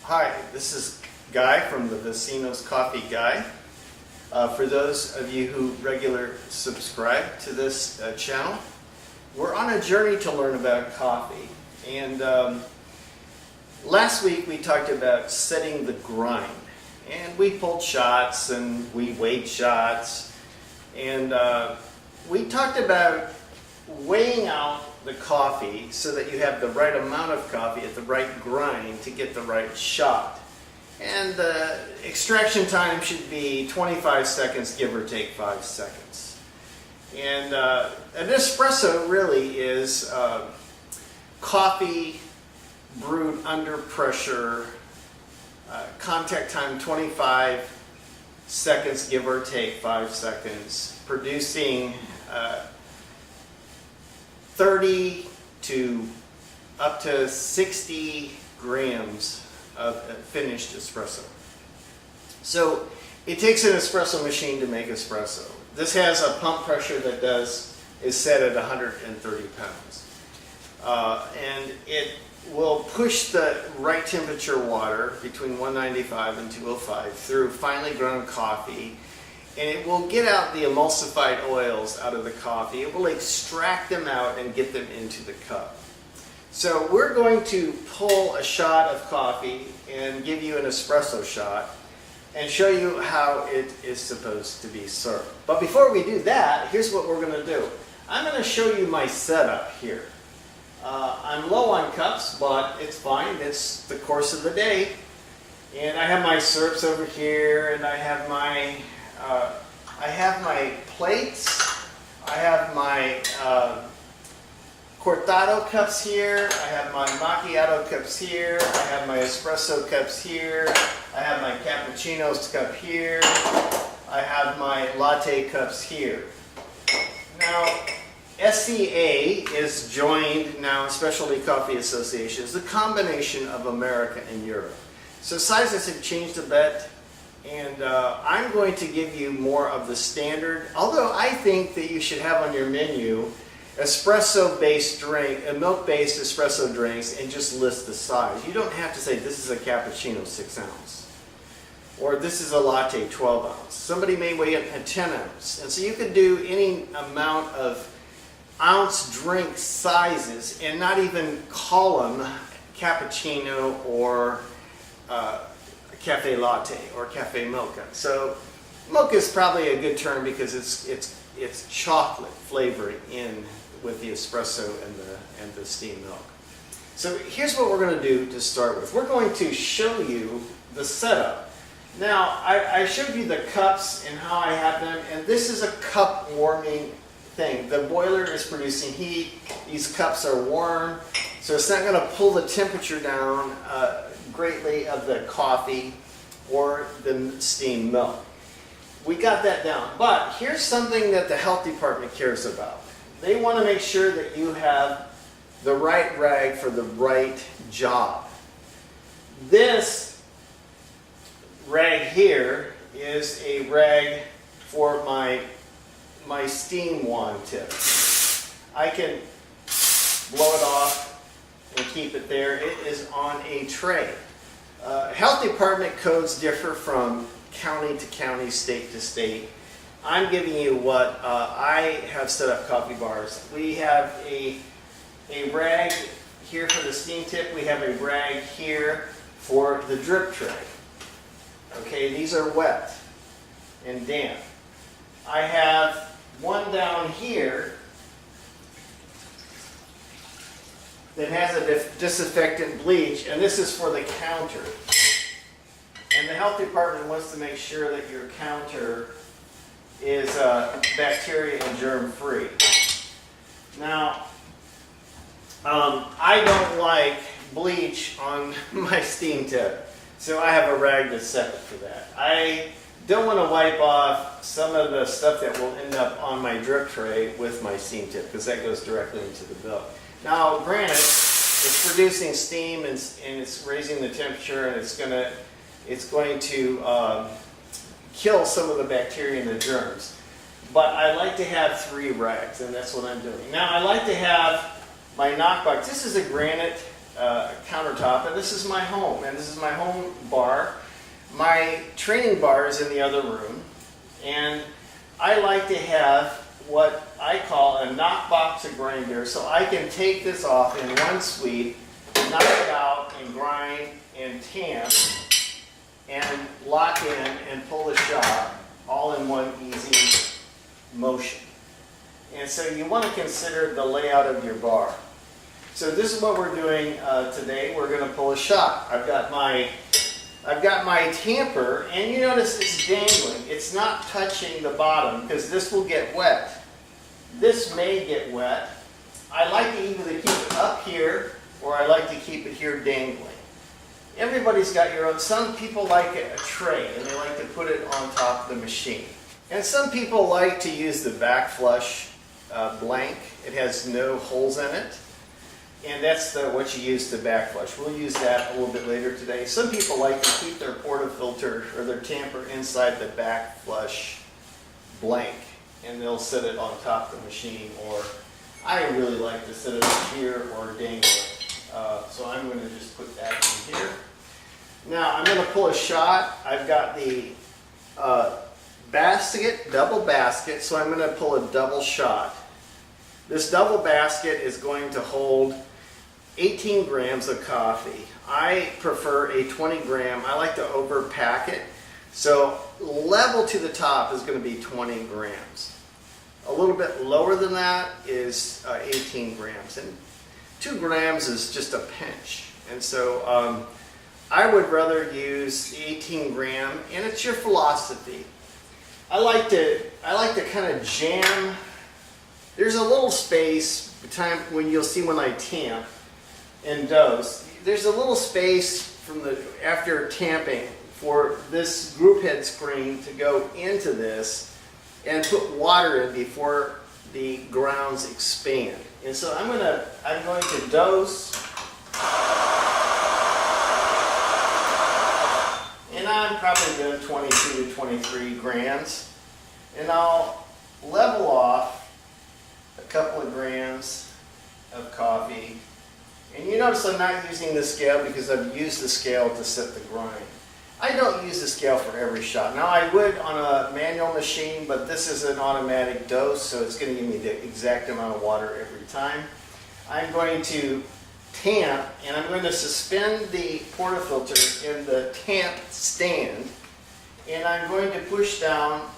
Hi, this is Guy from the Vecino's Coffee Guy. For those of you who regularly subscribe to this channel, we're on a journey to learn about coffee. And last week we talked about setting the grind. And we pulled shots and we weighed shots. And we talked about weighing out the coffee so that you have the right amount of coffee at the right grind to get the right shot. And the extraction time should be 25 seconds, give or take 5 seconds. And an espresso really is coffee brewed under pressure, contact time 25 seconds, give or take 5 seconds, producing 30 to up to 60 grams of finished espresso. So it takes an espresso machine to make espresso. This has a pump pressure that is set at 130 pounds. And it will push the right temperature water between 195 and 205 through finely ground coffee. And it will get out the emulsified oils out of the coffee. It will extract them out and get them into the cup. So we're going to pull a shot of coffee and give you an espresso shot and show you how it is supposed to be served. But before we do that, here's what we're going to do. I'm going to show you my setup here. I'm low on cups, but it's fine. It's the course of the day. And I have my syrups over here, and I have my plates. I have my cortado cups here. I have my macchiato cups here. I have my espresso cups here. I have my cappuccinos cup here. I have my latte cups here. Now, SCA is joined now, Specialty Coffee Association, is a combination of America and Europe. So sizes have changed a bit. And I'm going to give you more of the standard, although I think that you should have on your menu espresso-based drink, milk-based espresso drinks, and just list the size. You don't have to say this is a cappuccino 6 ounce, or this is a latte 12 ounce. Somebody may weigh it at 10 ounce. And so you could do any amount of ounce drink sizes and not even call them cappuccino or cafe latte or cafe mocha. So mocha is probably a good term because it's chocolate flavoring in with the espresso and the steamed milk. So here's what we're going to do to start with. We're going to show you the setup. Now I showed you the cups and how I have them, and this is a cup warming thing. The boiler is producing heat. These cups are warm, so it's not going to pull the temperature down greatly of the coffee or the steamed milk. We got that down. But here's something that the health department cares about. They want to make sure that you have the right rag for the right job. This rag here is a rag for my steam wand tip. I can blow it off and keep it there. It is on a tray. Health department codes differ from county to county, state to state. I'm giving you what I have set up coffee bars. We have a rag here for the steam tip. We have a rag here for the drip tray. Okay, these are wet and damp. I have one down here that has a disinfectant bleach, and this is for the counter. And the health department wants to make sure that your counter is bacteria and germ free. Now, I don't like bleach on my steam tip, so I have a rag that's separate for that. I don't want to wipe off some of the stuff that will end up on my drip tray with my steam tip, because that goes directly into the milk. Now, granted, it's producing steam and it's raising the temperature, and it's going to kill some of the bacteria and the germs. But I like to have 3 rags, and that's what I'm doing. Now, I like to have my knockbox. This is a granite countertop, and this is my home, and this is my home bar. My training bar is in the other room, and I like to have what I call a knock box of grinder, so I can take this off in one sweep, knock it out and grind and tamp and lock in and pull the shot all in one easy motion. And so you want to consider the layout of your bar. So this is what we're doing today. We're going to pull a shot. I've got my tamper, and you notice it's dangling. It's not touching the bottom because this will get wet. This may get wet. I like to either keep it up here or I like to keep it here dangling. Everybody's got your own. Some people like a tray and they like to put it on top of the machine. And some people like to use the back flush blank. It has no holes in it. And that's what you use to back flush. We'll use that a little bit later today. Some people like to keep their portafilter or their tamper inside the back flush blank, and they'll set it on top of the machine, or I really like to set it up here or dangle it. So I'm going to just put that in here. Now I'm going to pull a shot. I've got the basket, double basket, so I'm going to pull a double shot. This double basket is going to hold 18 grams of coffee. I prefer a 20 gram. I like to overpack it. So level to the top is going to be 20 grams. A little bit lower than that is 18 grams. And 2 grams is just a pinch. And so I would rather use the 18 gram, and it's your philosophy. I like to kind of jam. There's a little space when you'll see when I tamp and dose. There's a little space after tamping for this group head screen to go into this and put water in before the grounds expand. And so I'm going to dose, and I'm probably doing 22 to 23 grams, and I'll level off a couple of grams of coffee. And you notice I'm not using the scale because I've used the scale to set the grind. I don't use the scale for every shot. Now I would on a manual machine, but this is an automatic dose, so it's going to give me the exact amount of water every time. I'm going to tamp, and I'm going to suspend the portafilter in the tamp stand, and I'm going to push down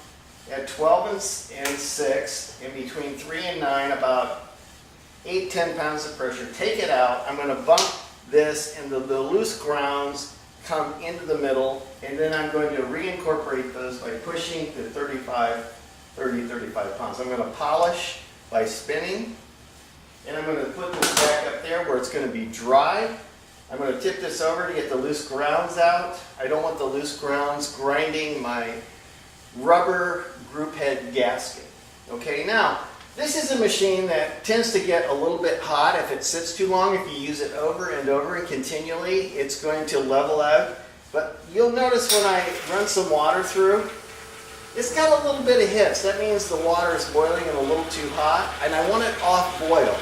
at 12 and 6, and between 3 and 9, about 8-10 pounds of pressure. Take it out. I'm going to bump this, and the loose grounds come into the middle, and then I'm going to reincorporate those by pushing to 30-35 pounds. I'm going to polish by spinning, and I'm going to put this back up there where it's going to be dry. I'm going to tip this over to get the loose grounds out. I don't want the loose grounds grinding my rubber group head gasket. Okay, now this is a machine that tends to get a little bit hot if it sits too long. If you use it over and over and continually, it's going to level out. But you'll notice when I run some water through, it's got a little bit of hiss. That means the water is boiling and a little too hot, and I want it off boil.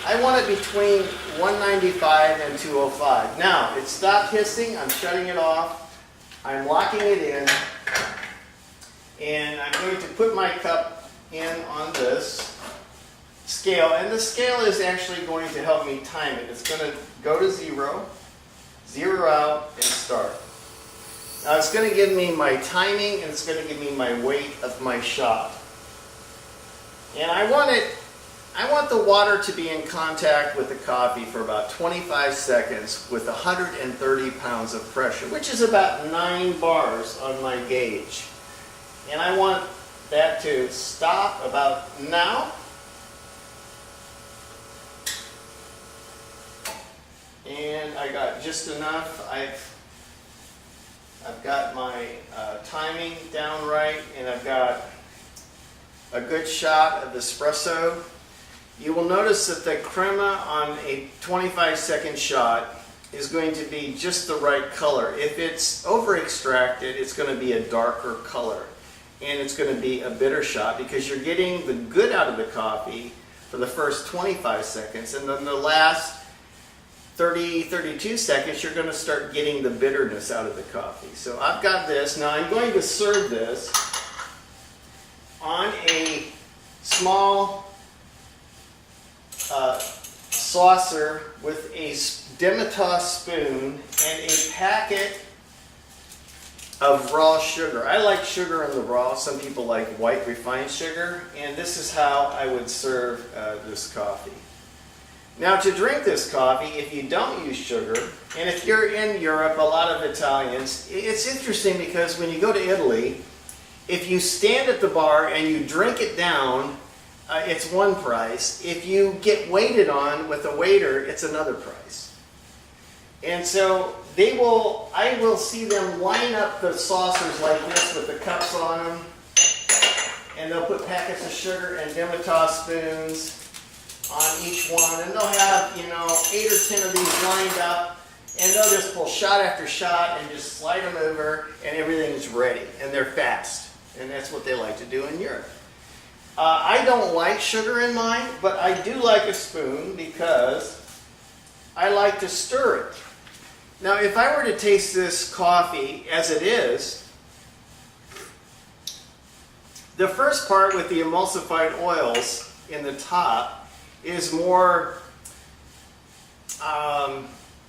I want it between 195 and 205. Now, it stopped hissing. I'm shutting it off. I'm locking it in, and I'm going to put my cup in on this scale, and the scale is actually going to help me time it. It's going to go to 0, 0 out, and start. Now it's going to give me my timing, and it's going to give me my weight of my shot. And I want the water to be in contact with the coffee for about 25 seconds with 130 pounds of pressure, which is about 9 bars on my gauge. And I want that to stop about now. And I got just enough. I've got my timing down right, and I've got a good shot of espresso. You will notice that the crema on a 25-second shot is going to be just the right color. If it's over extracted, it's going to be a darker color, and it's going to be a bitter shot because you're getting the good out of the coffee for the first 25 seconds, and then the last 30, 32 seconds, you're going to start getting the bitterness out of the coffee. So I've got this. Now I'm going to serve this on a small saucer with a Demitasse spoon and a packet of raw sugar. I like sugar in the raw. Some people like white refined sugar, and this is how I would serve this coffee. Now, to drink this coffee, if you don't use sugar, and if you're in Europe, a lot of Italians, it's interesting because when you go to Italy, if you stand at the bar and you drink it down, it's one price. If you get waited on with a waiter, it's another price. And so I will see them line up the saucers like this with the cups on them, and they'll put packets of sugar and Demitasse spoons on each one, and they'll have, 8 or 10 of these lined up, and they'll just pull shot after shot and just slide them over, and everything is ready, and they're fast, and that's what they like to do in Europe. I don't like sugar in mine, but I do like a spoon because I like to stir it. Now, if I were to taste this coffee as it is, the first part with the emulsified oils in the top is more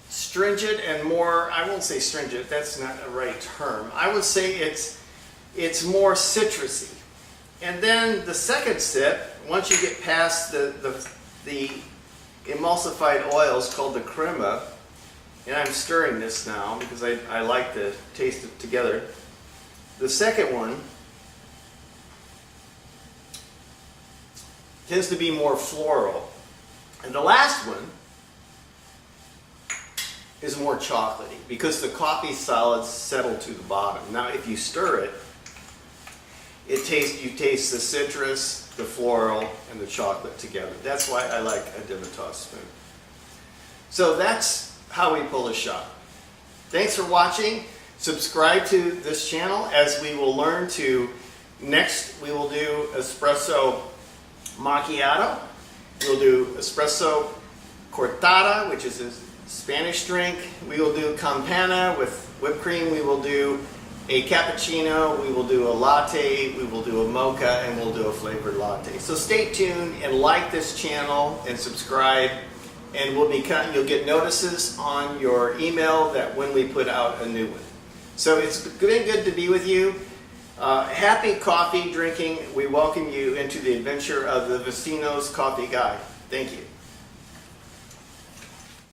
stringent and more, I won't say stringent, that's not a right term. I would say it's more citrusy. And then the second sip, once you get past the emulsified oils called the crema, and I'm stirring this now because I like to taste it together. The second one tends to be more floral. And the last one is more chocolatey because the coffee solids settle to the bottom. Now if you stir it, you taste the citrus, the floral, and the chocolate together. That's why I like a Demitasse spoon. So that's how we pull a shot. Thanks for watching. Subscribe to this channel as we will learn to, next we will do espresso macchiato. We'll do espresso cortada, which is a Spanish drink. We will do campana with whipped cream. We will do a cappuccino, we will do a latte, we will do a mocha, and we'll do a flavored latte. So stay tuned and like this channel and subscribe, and you'll get notices on your email that when we put out a new one. So it's been good to be with you. Happy coffee drinking. We welcome you into the adventure of the Vecino's Coffee Guide. Thank you.